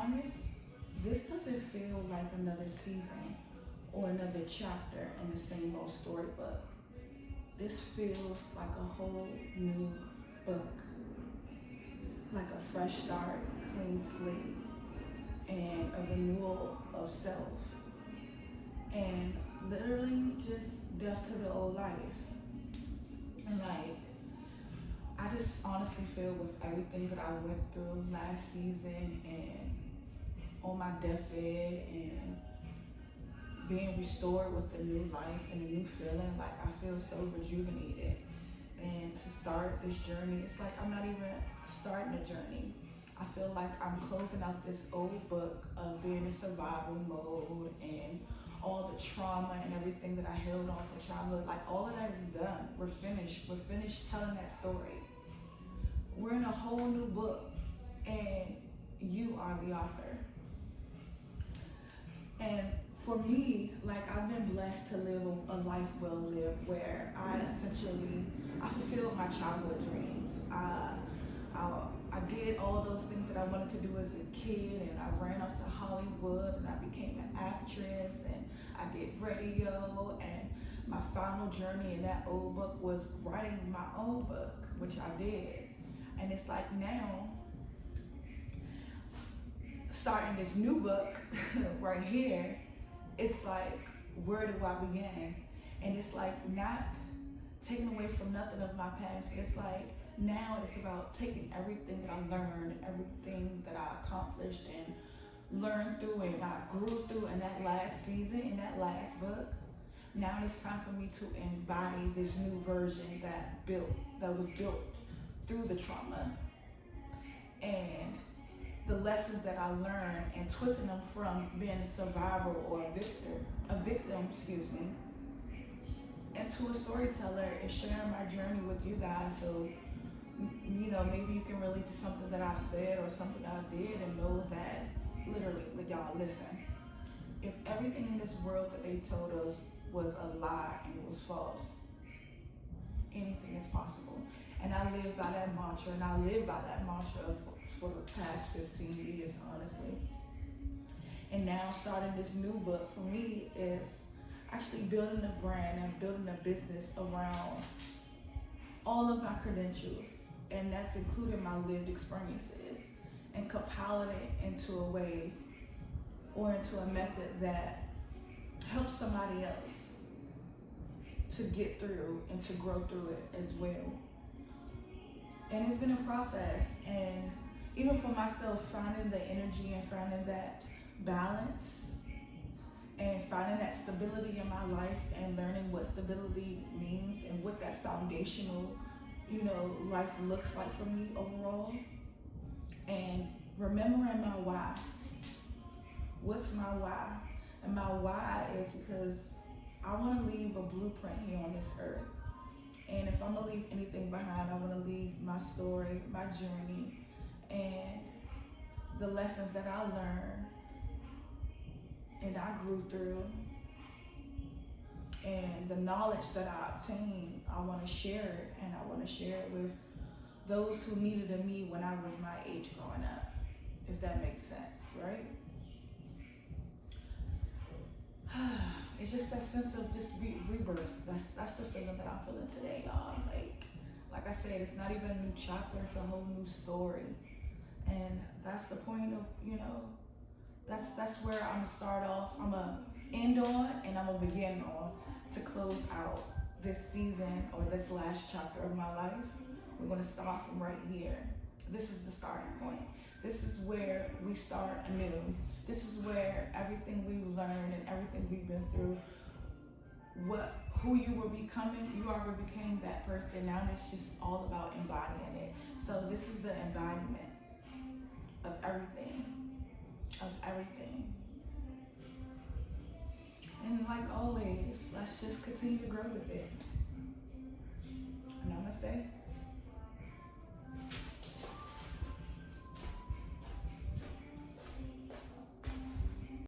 honest, this doesn't feel like another season or another chapter in the same old storybook. This feels like a whole new book, like a fresh start, clean slate, and a renewal of self, and literally just death to the old life. And like, I just honestly feel with everything that I went through last season and on my deathbed and being restored with a new life and a new feeling, like I feel so rejuvenated. And to start this journey, it's like I'm not even starting a journey. I feel like I'm closing out this old book of being in survival mode and all the trauma and everything that I held on from childhood. Like all of that is done. We're finished. We're finished telling that story. We're in a whole new book, and you are the author. And for me, like I've been blessed to live a life well lived, where I fulfilled my childhood dreams. I did all those things that I wanted to do as a kid, and I ran up to Hollywood, and I became an actress, and I did radio, and my final journey in that old book was writing my own book, which I did. And it's like now, starting this new book right here, it's like, where do I begin? And it's like not taking away from nothing of my past, but it's like now it's about taking everything that I learned, everything that I accomplished and learned through and I grew through in that last season, in that last book. Now it's time for me to embody this new version that was built through the trauma and the lessons that I learned, and twisting them from being a survivor or a victim, into a storyteller and sharing my journey with you guys. So, you know, maybe you can relate to something that I've said or something that I did and know that literally, like, y'all, listen, if everything in this world that they told us was a lie and it was false, anything is possible. And I live by that mantra, and I live by that mantra for the past 15 years, honestly. And now starting this new book for me is actually building a brand and building a business around all of my credentials. And that's including my lived experiences, and compiling it into a way or into a method that helps somebody else to get through and to grow through it as well. And it's been a process, and even for myself, finding the energy and finding that balance and finding that stability in my life and learning what stability means and what that foundational, life looks like for me overall. And remembering my why. What's my why? And my why is because I want to leave a blueprint here on this earth. And if I'm going to leave anything behind, I want to leave my story, my journey, and the lessons that I learned and I grew through, and the knowledge that I obtained. I want to share it, and I want to share it with those who needed me when I was my age growing up, if that makes sense, right? It's just that sense of just rebirth. That's the feeling that I'm feeling today, y'all. Like I said, it's not even a new chapter, it's a whole new story. And that's the point of, that's where I'm gonna start off. I'm gonna end on, and I'm gonna begin on to close out this season or this last chapter of my life. We're gonna start from right here. This is the starting point. This is where we start anew. This is where everything we've learned and everything we've been through, who you were becoming, you already became that person. Now it's just all about embodying it. So this is the embodiment of everything, And like always, let's just continue to grow with it. Namaste.